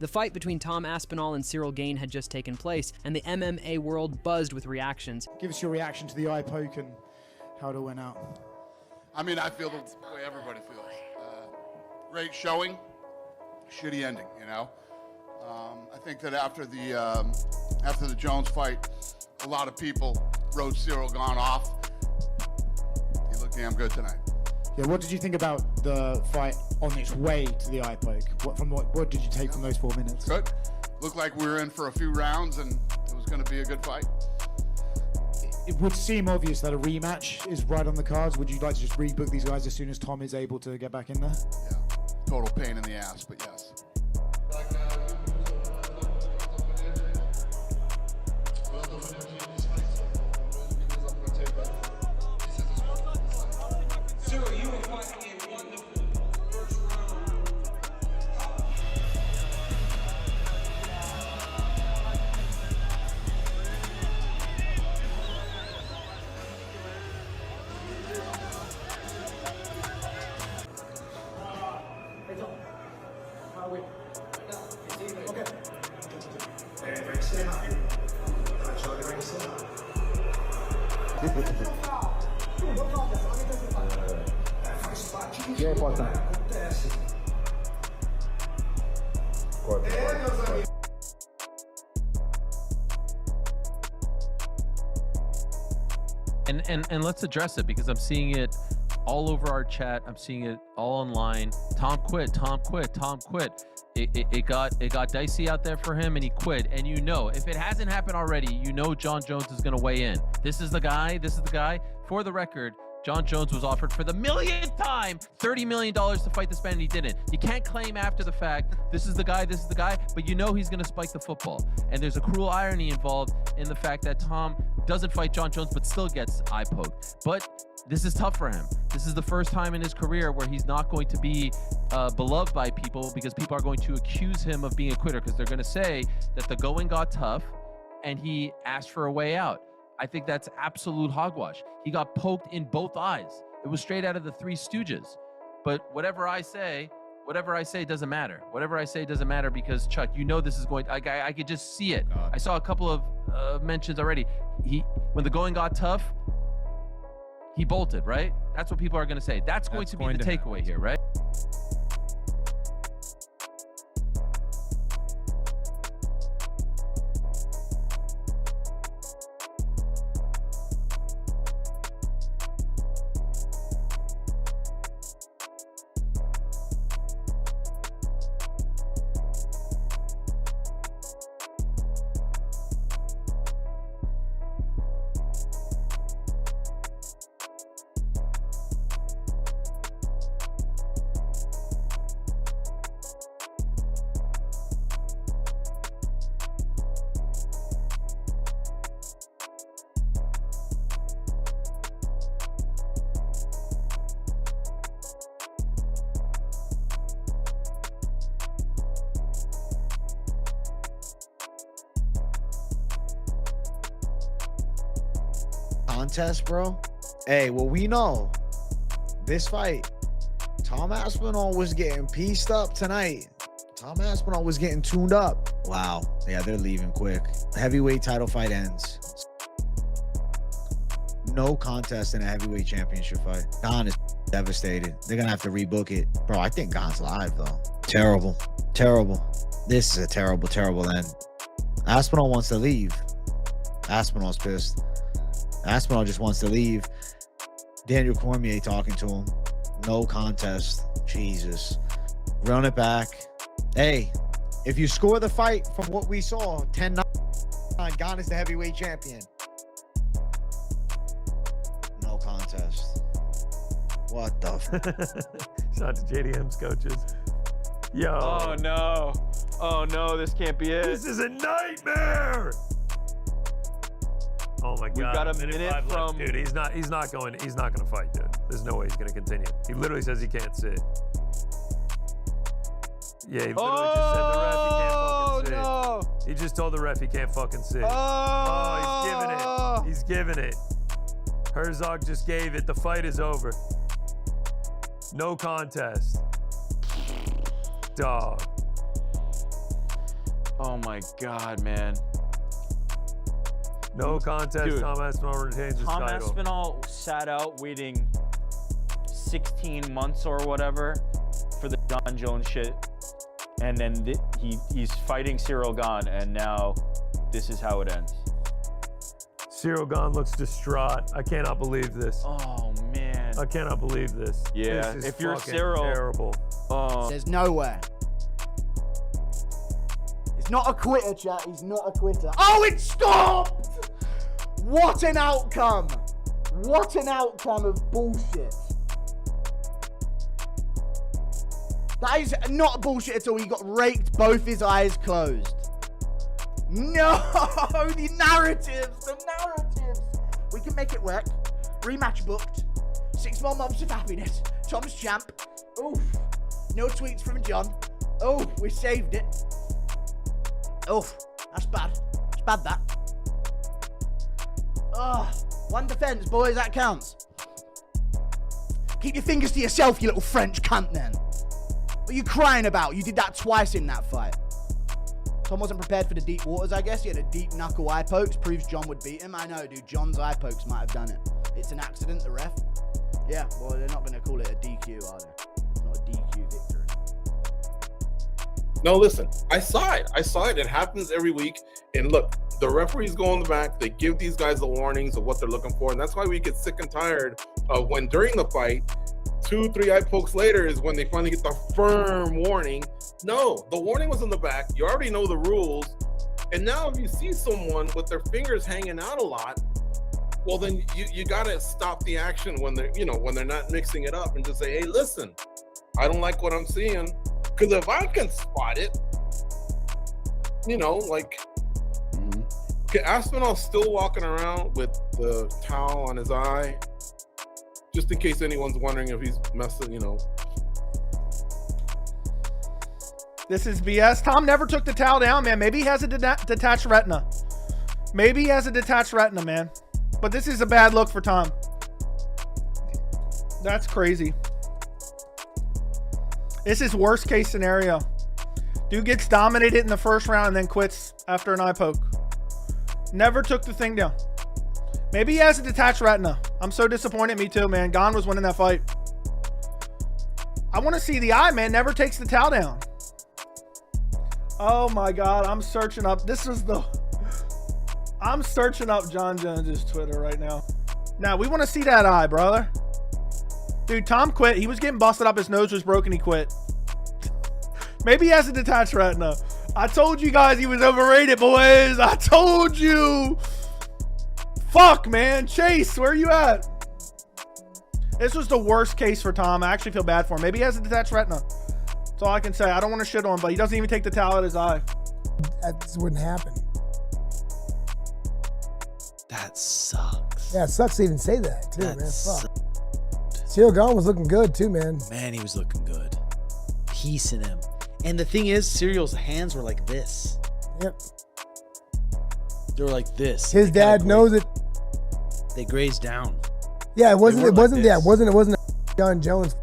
The fight between Tom Aspinall and Ciryl Gane had just taken place, and the MMA world buzzed with reactions. Give us your reaction to the eye poke and how it all went out. I mean, I feel the way everybody feels. Great showing, shitty ending, you know? I think that after the Jones fight, a lot of people wrote Ciryl Gane off. He looked damn good tonight. Yeah, what did you think about the fight on its way to the eye poke? What did you take from those 4 minutes? Good. Looked like we were in for a few rounds and it was going to be a good fight. It would seem obvious that a rematch is right on the cards. Would you like to just rebook these guys as soon as Tom is able to get back in there? Yeah, total pain in the ass, but yes. Ciryl, you were fighting a wonderful first round. E aí, Potan? And let's address it, because I'm seeing it all over our chat. I'm seeing it all online. Tom quit. Tom quit. Tom quit. It got dicey out there for him, and he quit. And you know, if it hasn't happened already, you know Jon Jones is going to weigh in. This is the guy. This is the guy. For the record, Jon Jones was offered for the millionth time $30 million to fight this man, and he didn't. You can't claim after the fact, this is the guy, but you know he's going to spike the football. And there's a cruel irony involved in the fact that Tom doesn't fight Jon Jones, but still gets eye poked. But this is tough for him. This is the first time in his career where he's not going to be beloved by people, because people are going to accuse him of being a quitter, because they're going to say that the going got tough and he asked for a way out. I think that's absolute hogwash. He got poked in both eyes. It was straight out of the Three Stooges. But whatever I say doesn't matter. Whatever I say doesn't matter, because Chuck, you know this is going. I could just see it. I saw a couple of mentions already. When the going got tough, he bolted. Right? That's what people are going to say. That's going to be the takeaway here, right? Contest, bro. Hey, well, we know this fight, Tom Aspinall was getting pieced up tonight. Tom Aspinall was getting tuned up. Wow. Yeah, they're leaving quick. Heavyweight title fight ends. No contest in a heavyweight championship fight. Gane is devastated. They're gonna have to rebook it. Bro, I think Gane's live though. Terrible. Terrible. This is a terrible, terrible end. Aspinall wants to leave. Aspinall's pissed. Aspinall just wants to leave. Daniel Cormier talking to him. No contest. Jesus. Run it back. Hey, if you score the fight from what we saw, 10-9, Gane is the heavyweight champion. No contest. What the Shout out to JDM's coaches. Yo. Oh no. Oh no, this can't be it. This is a nightmare. Oh my God. We've got a minute from... Dude, he's not going to fight, dude. There's no way he's going to continue. He literally says he can't sit. Yeah, he literally just said the ref he can't fucking sit. No. He just told the ref he can't fucking sit. Oh, he's giving it. Herzog just gave it. The fight is over. No contest. Dog. Oh my God, man. No contest. Dude, Tom Aspinall retains his Tom title. Aspinall sat out waiting 16 months or whatever for the John Jones shit. And then he's fighting Ciryl Gane, and now this is how it ends. Ciryl Gane looks distraught. I cannot believe this. Oh, man. I cannot believe this. Yeah, This is if you're fucking Ciryl- terrible. There's nowhere. He's not a quitter, chat. He's not a quitter. Oh, it stopped! What an outcome! What an outcome of bullshit. That is not bullshit at all. He got raked, both his eyes closed. No! The narratives! The narratives! We can make it work. Rematch booked. 6 more months of happiness. Tom's champ. Oof. No tweets from John. Oh, we saved it. Oof. That's bad. It's bad, that. Oh, 1 defense, boys. That counts. Keep your fingers to yourself, you little French cunt, then. What are you crying about? You did that twice in that fight. Tom wasn't prepared for the deep waters, I guess. He had a deep knuckle eye pokes. Proves John would beat him. I know, dude. John's eye pokes might have done it. It's an accident, the ref. Yeah, well, they're not going to call it a DQ, are they? It's not a DQ victory. No, listen, I saw it. It happens every week. And look, the referees go in the back. They give these guys the warnings of what they're looking for. And that's why we get sick and tired of when during the fight, 2-3 eye pokes later is when they finally get the firm warning. No, the warning was in the back. You already know the rules. And now if you see someone with their fingers hanging out a lot, well, then you got to stop the action when they're, when they're not mixing it up and just say, hey, listen, I don't like what I'm seeing. Because if I can spot it, okay, Aspinall's still walking around with the towel on his eye, just in case anyone's wondering if he's messing, This is BS. Tom never took the towel down, man. Maybe he has a detached retina. Man. But this is a bad look for Tom. That's crazy. This is worst case scenario. Dude gets dominated in the first round and then quits after an eye poke. Never took the thing down. Maybe he has a detached retina. I'm so disappointed. Me too, man. Gane was winning that fight. I want to see the eye, man. Never takes the towel down. Oh my God. I'm searching up. I'm searching up John Jones's Twitter right now. Now, we want to see that eye, brother. Dude, Tom quit. He was getting busted up. His nose was broken. He quit. Maybe he has a detached retina. I told you guys he was overrated, boys. I told you. Fuck, man. Chase, where are you at? This was the worst case for Tom. I actually feel bad for him. Maybe he has a detached retina. That's all I can say. I don't want to shit on him, but he doesn't even take the towel out of his eye. That wouldn't happen. That sucks. Yeah, it sucks to even say that, too, That man. sucks. Fuck. Ciryl Gane was looking good, too, man. Man, he was looking good. Peace in him. And the thing is, Cyryl's hands were like this. Yep. They were like this. His dad knows it. They grazed down. Yeah, it wasn't like John Jones.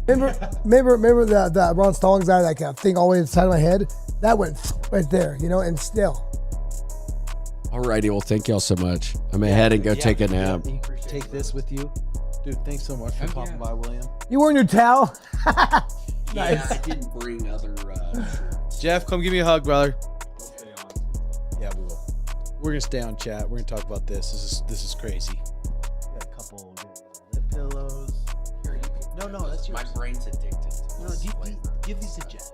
Remember the Ron Stallings eye, like a thing all the way to the side of my head? That went right there, and still. Alrighty, well, thank y'all so much. I'm gonna head and go take a nap. Take this with you. Dude, thanks so much for popping by, William. You wearing your towel? Yeah, I didn't bring other shirts. Jeff, come give me a hug, brother. Yeah, we will. We're gonna stay on chat. We're gonna talk about this. This is crazy. Got a couple lip pillows. Here, No, that's yours. My brain's addicted. Give these to Jeff.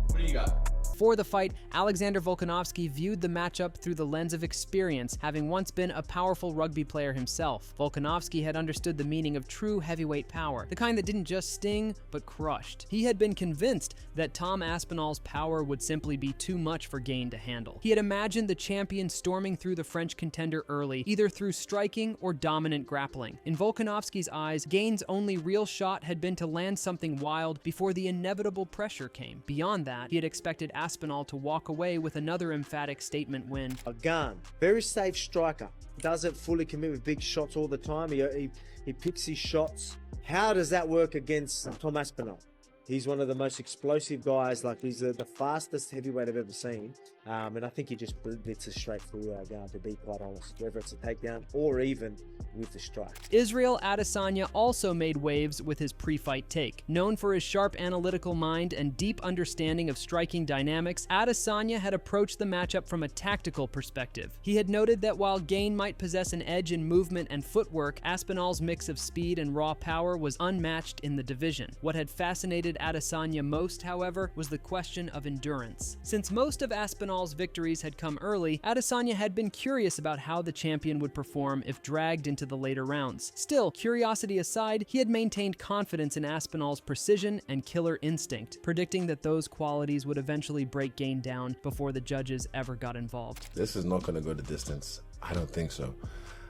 What do you got? For the fight, Alexander Volkanovski viewed the matchup through the lens of experience, having once been a powerful rugby player himself. Volkanovski had understood the meaning of true heavyweight power, the kind that didn't just sting, but crushed. He had been convinced that Tom Aspinall's power would simply be too much for Gane to handle. He had imagined the champion storming through the French contender early, either through striking or dominant grappling. In Volkanovski's eyes, Gane's only real shot had been to land something wild before the inevitable pressure came. Beyond that, he had expected Aspinall to walk away with another emphatic statement win. Gane, very safe striker. Doesn't fully commit with big shots all the time. He picks his shots. How does that work against Tom Aspinall? He's one of the most explosive guys. Like, he's the fastest heavyweight I've ever seen. And I think he just blitzes straight through our guard, to be quite honest, whether it's a takedown or even with the strike. Israel Adesanya also made waves with his pre-fight take. Known for his sharp analytical mind and deep understanding of striking dynamics, Adesanya had approached the matchup from a tactical perspective. He had noted that while Gane might possess an edge in movement and footwork, Aspinall's mix of speed and raw power was unmatched in the division. What had fascinated Adesanya most, however, was the question of endurance. Since most of Aspinall's victories had come early, Adesanya had been curious about how the champion would perform if dragged into the later rounds. Still, curiosity aside, he had maintained confidence in Aspinall's precision and killer instinct, predicting that those qualities would eventually break Gane down before the judges ever got involved. This is not going to go the distance. I don't think so.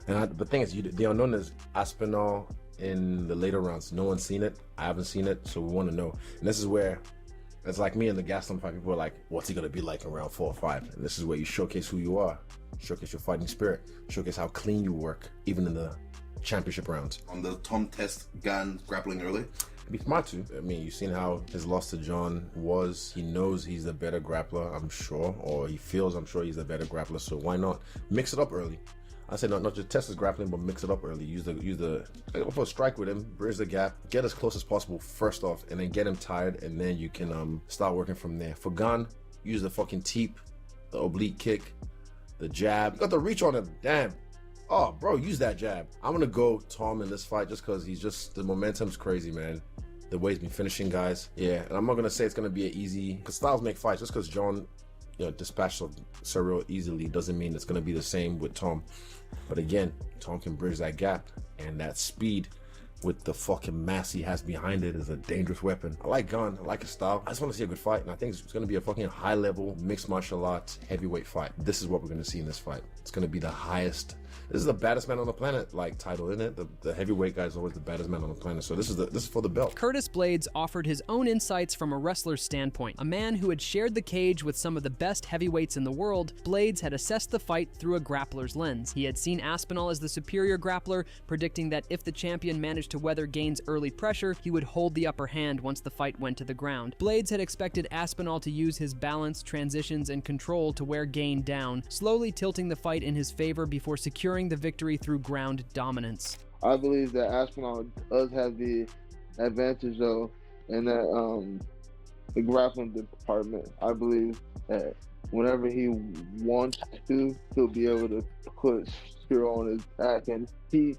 And the thing is, the unknown is Aspinall in the later rounds. No one's seen it. I haven't seen it, so we want to know. And this is where it's like me and the Gaston fight. People are like, what's he going to be like in round 4 or 5? And this is where you showcase who you are, showcase your fighting spirit, showcase how clean you work, even in the championship rounds. On the Tom test, Gane grappling early? It'd be smart to. I mean, you've seen how his loss to John was. He knows he's a better grappler, I'm sure, or he feels, I'm sure, he's a better grappler. So why not mix it up early? I say not just test his grappling, but mix it up early. Use the go for a strike with him, bridge the gap, get as close as possible first off, and then get him tired, and then you can start working from there. For Gane, use the fucking teep, the oblique kick, the jab. You got the reach on him. Damn. Oh, bro, use that jab. I'm gonna go Tom in this fight just because the momentum's crazy, man. The way he's been finishing guys. Yeah, and I'm not gonna say it's gonna be an easy, because styles make fights. Just because John, dispatched Ciryl easily doesn't mean it's gonna be the same with Tom. But again, Tom can bridge that gap, and that speed with the fucking mass he has behind it is a dangerous weapon. I like Gane, I like his style. I just want to see a good fight, and I think it's going to be a fucking high-level mixed martial arts heavyweight fight. This is what we're going to see in this fight. It's going to be the highest. This is the baddest man on the planet, like title, isn't it? The heavyweight guy is always the baddest man on the planet. So this is for the belt. Curtis Blaydes offered his own insights from a wrestler's standpoint. A man who had shared the cage with some of the best heavyweights in the world, Blaydes had assessed the fight through a grappler's lens. He had seen Aspinall as the superior grappler, predicting that if the champion managed to weather Gane's early pressure, he would hold the upper hand once the fight went to the ground. Blaydes had expected Aspinall to use his balance, transitions, and control to wear Gane down, slowly tilting the fight in his favor before securing the victory through ground dominance. I believe that Aspinall does have the advantage, though, in that the grappling department. I believe that whenever he wants to, he'll be able to put Ciryl on his back, and he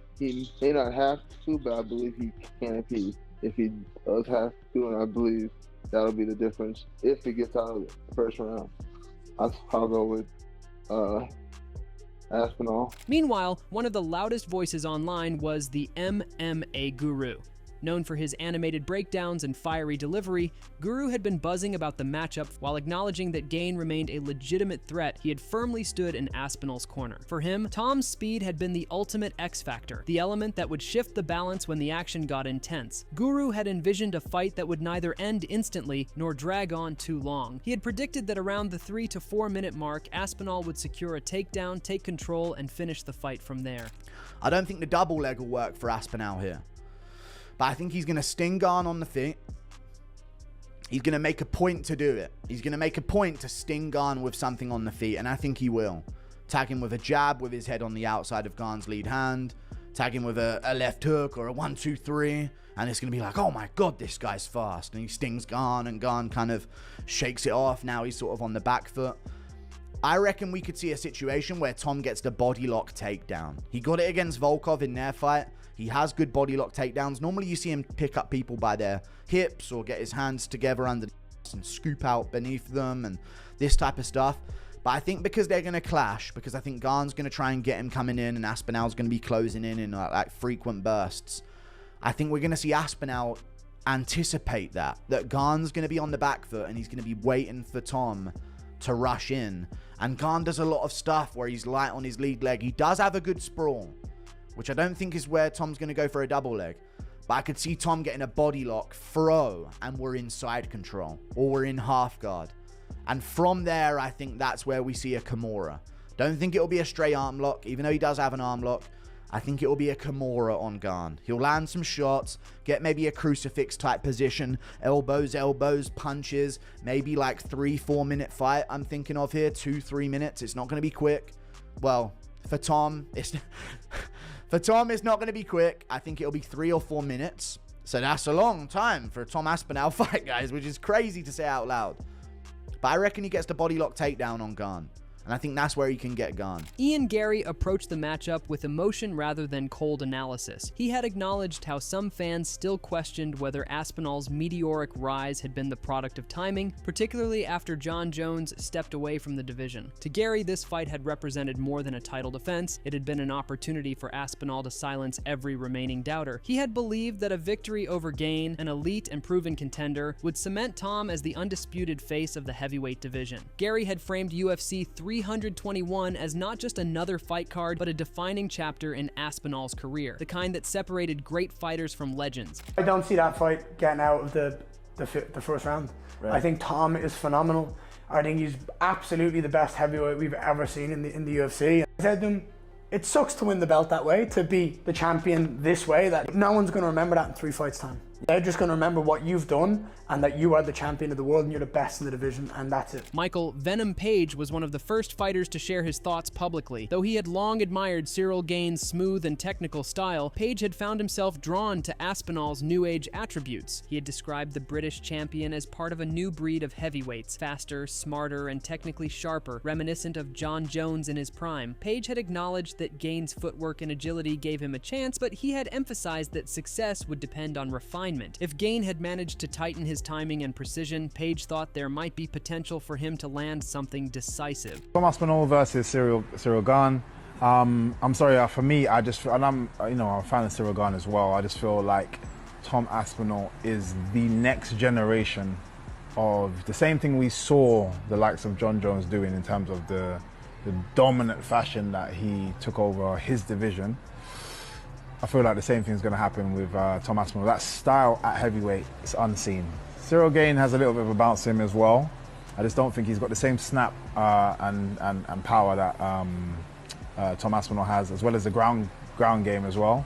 may not have to, but I believe he can if he does have to, and I believe that'll be the difference if he gets out of the first round. I'll go with Aspinall. Meanwhile, one of the loudest voices online was the MMA guru. Known for his animated breakdowns and fiery delivery, Guru had been buzzing about the matchup while acknowledging that Gane remained a legitimate threat. He had firmly stood in Aspinall's corner. For him, Tom's speed had been the ultimate X factor, the element that would shift the balance when the action got intense. Guru had envisioned a fight that would neither end instantly nor drag on too long. He had predicted that around the 3 to 4 minute mark, Aspinall would secure a takedown, take control, and finish the fight from there. I don't think the double leg will work for Aspinall here. But I think he's going to sting Gane on the feet. He's going to make a point to do it. He's going to make a point to sting Gane with something on the feet, and I think he will. Tag him with a jab with his head on the outside of Gane's lead hand. Tag him with a left hook or a 1-2-3, and it's going to be like, oh my god, this guy's fast. And he stings Gane, and Gane kind of shakes it off. Now he's sort of on the back foot. I reckon we could see a situation where Tom gets the body lock takedown. He got it against Volkov in their fight. He has good body lock takedowns. Normally you see him pick up people by their hips or get his hands together under and scoop out beneath them and this type of stuff. But I think because they're going to clash, because I think Gane's going to try and get him coming in and Aspinall's going to be closing in like frequent bursts, I think we're going to see Aspinall anticipate that Gane's going to be on the back foot and he's going to be waiting for Tom to rush in. And Gane does a lot of stuff where he's light on his lead leg. He does have a good sprawl, which I don't think is where Tom's going to go for a double leg. But I could see Tom getting a body lock, throw, and we're in side control. Or we're in half guard. And from there, I think that's where we see a Kimura. Don't think it'll be a straight arm lock, even though he does have an arm lock. I think it will be a Kimura on Gane. He'll land some shots, get maybe a crucifix type position, elbows, punches, maybe like 3-4 minute fight I'm thinking of here, 2-3 minutes. It's not going to be quick. Well, for Tom, it's not going to be quick. I think it'll be 3 or 4 minutes. So that's a long time for a Tom Aspinall fight, guys, which is crazy to say out loud. But I reckon he gets the body lock takedown on Gane. And I think that's where he can get Gane. Ian Gary approached the matchup with emotion rather than cold analysis. He had acknowledged how some fans still questioned whether Aspinall's meteoric rise had been the product of timing, particularly after Jon Jones stepped away from the division. To Gary, this fight had represented more than a title defense. It had been an opportunity for Aspinall to silence every remaining doubter. He had believed that a victory over Gane, an elite and proven contender, would cement Tom as the undisputed face of the heavyweight division. Gary had framed UFC 321 as not just another fight card, but a defining chapter in Aspinall's career, the kind that separated great fighters from legends. I don't see that fight getting out of the first round. Right. I think Tom is phenomenal. I think he's absolutely the best heavyweight we've ever seen in the UFC. I said to him, it sucks to win the belt that way, to be the champion this way, that no one's going to remember that in 3 fights time. They're just going to remember what you've done and that you are the champion of the world and you're the best in the division, and that's it. Michael Venom Page was one of the first fighters to share his thoughts publicly. Though he had long admired Ciryl Gane's smooth and technical style, Page had found himself drawn to Aspinall's new age attributes. He had described the British champion as part of a new breed of heavyweights, faster, smarter, and technically sharper, reminiscent of Jon Jones in his prime. Page had acknowledged that Gane's footwork and agility gave him a chance, but he had emphasized that success would depend on refinement. If Gane had managed to tighten his timing and precision, Page thought there might be potential for him to land something decisive. Tom Aspinall versus Ciryl Gane. I'm sorry, for me, I just feel, and I'm a fan of Ciryl Gane as well. I just feel like Tom Aspinall is the next generation of the same thing we saw the likes of Jon Jones doing in terms of the dominant fashion that he took over his division. I feel like the same thing's going to happen with Tom Aspinall. That style at heavyweight is unseen. Ciryl Gane has a little bit of a bounce to him as well. I just don't think he's got the same snap and power that Tom Aspinall has, as well as the ground game as well.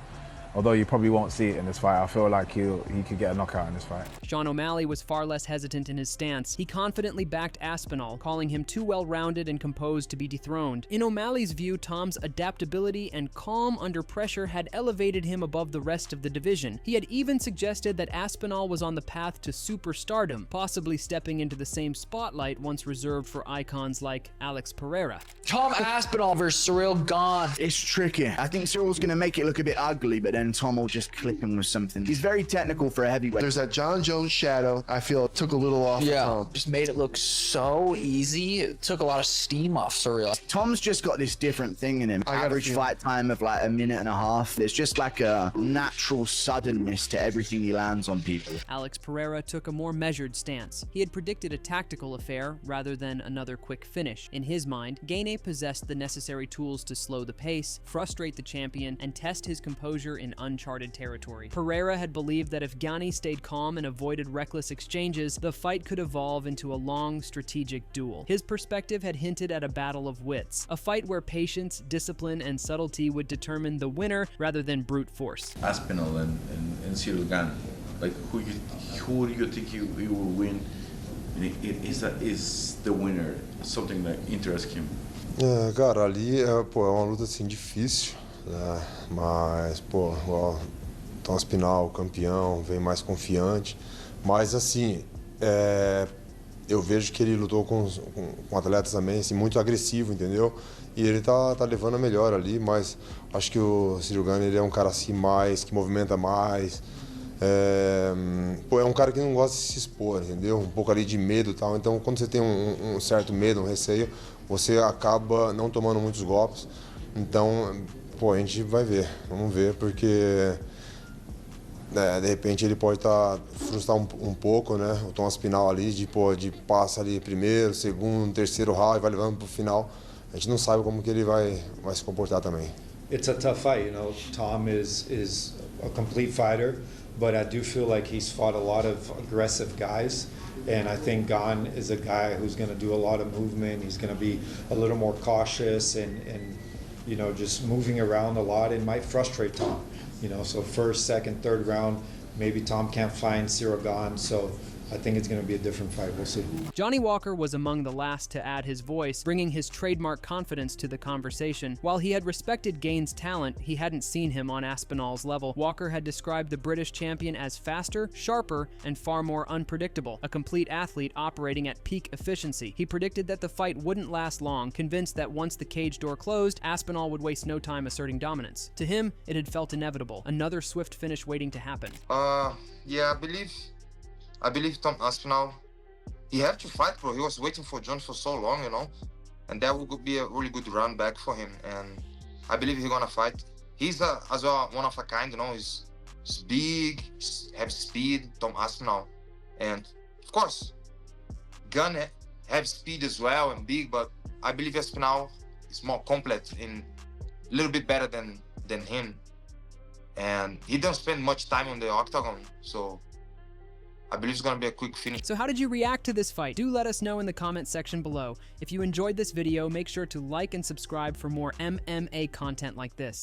Although you probably won't see it in this fight, I feel like he could get a knockout in this fight. Sean O'Malley was far less hesitant in his stance. He confidently backed Aspinall, calling him too well-rounded and composed to be dethroned. In O'Malley's view, Tom's adaptability and calm under pressure had elevated him above the rest of the division. He had even suggested that Aspinall was on the path to superstardom, possibly stepping into the same spotlight once reserved for icons like Alex Pereira. Tom Aspinall versus Ciryl Gane. It's tricky. I think Cyryl's going to make it look a bit ugly, but then Tom will just click him with something. He's very technical for a heavyweight. There's that Jon Jones shadow. I feel it took a little off of Tom. Just made it look so easy. It took a lot of steam off Ciryl. Tom's just got this different thing in him. Average fight time of like 1.5 minutes. There's just like a natural suddenness to everything he lands on people. Alex Pereira took a more measured stance. He had predicted a tactical affair rather than another quick finish. In his mind, Gane possessed the necessary tools to slow the pace, frustrate the champion, and test his composure in uncharted territory. Pereira had believed that if Gane stayed calm and avoided reckless exchanges, the fight could evolve into a long, strategic duel. His perspective had hinted at a battle of wits, a fight where patience, discipline, and subtlety would determine the winner rather than brute force. Aspinall and Ciryl Gane, like who do you think you will win? Is the winner something that interests him? Cara, ali é uma luta assim difícil, né? Mas o Tom Aspinall, campeão, vem mais confiante. Mas assim, eu vejo que ele lutou com atletas também assim, muito agressivo, entendeu? E ele tá levando a melhor ali, mas acho que o Ciryl Gane ele é um cara assim mais, que movimenta mais. É um cara que não gosta de se expor, entendeu? Um pouco ali de medo e tal. Então, quando você tem um certo medo, um receio, você acaba não tomando muitos golpes. Então, a gente vai ver. Vamos ver, porque de repente ele pode frustrar um pouco, né? O Tom Aspinall ali, de passa ali primeiro, segundo, terceiro round e vai levando pro final. A gente não sabe como que ele vai se comportar também. It's a tough fight, you know. Tom is a complete fighter, but I do feel like he's fought a lot of aggressive guys. And I think Gane is a guy who's going to do a lot of movement. He's going to be a little more cautious and you know, just moving around a lot, it might frustrate Tom. You know, so first, second, third round, maybe Tom can't find Ciryl Gane, so I think it's going to be a different fight. We'll see. Johnny Walker was among the last to add his voice, bringing his trademark confidence to the conversation. While he had respected Gane's talent, he hadn't seen him on Aspinall's level. Walker had described the British champion as faster, sharper, and far more unpredictable, a complete athlete operating at peak efficiency. He predicted that the fight wouldn't last long, convinced that once the cage door closed, Aspinall would waste no time asserting dominance. To him, it had felt inevitable, another swift finish waiting to happen. Yeah, I believe Tom Aspinall, he had to fight, bro. He was waiting for John for so long, you know, and that would be a really good run back for him. And I believe he's gonna fight. He's as well one of a kind, you know. He's big, has speed, Tom Aspinall, and of course, Gane have speed as well and big. But I believe Aspinall is more complete and a little bit better than him. And he doesn't spend much time on the octagon, so I believe it's going to be a quick finish. So how did you react to this fight? Do let us know in the comment section below. If you enjoyed this video, make sure to like and subscribe for more MMA content like this.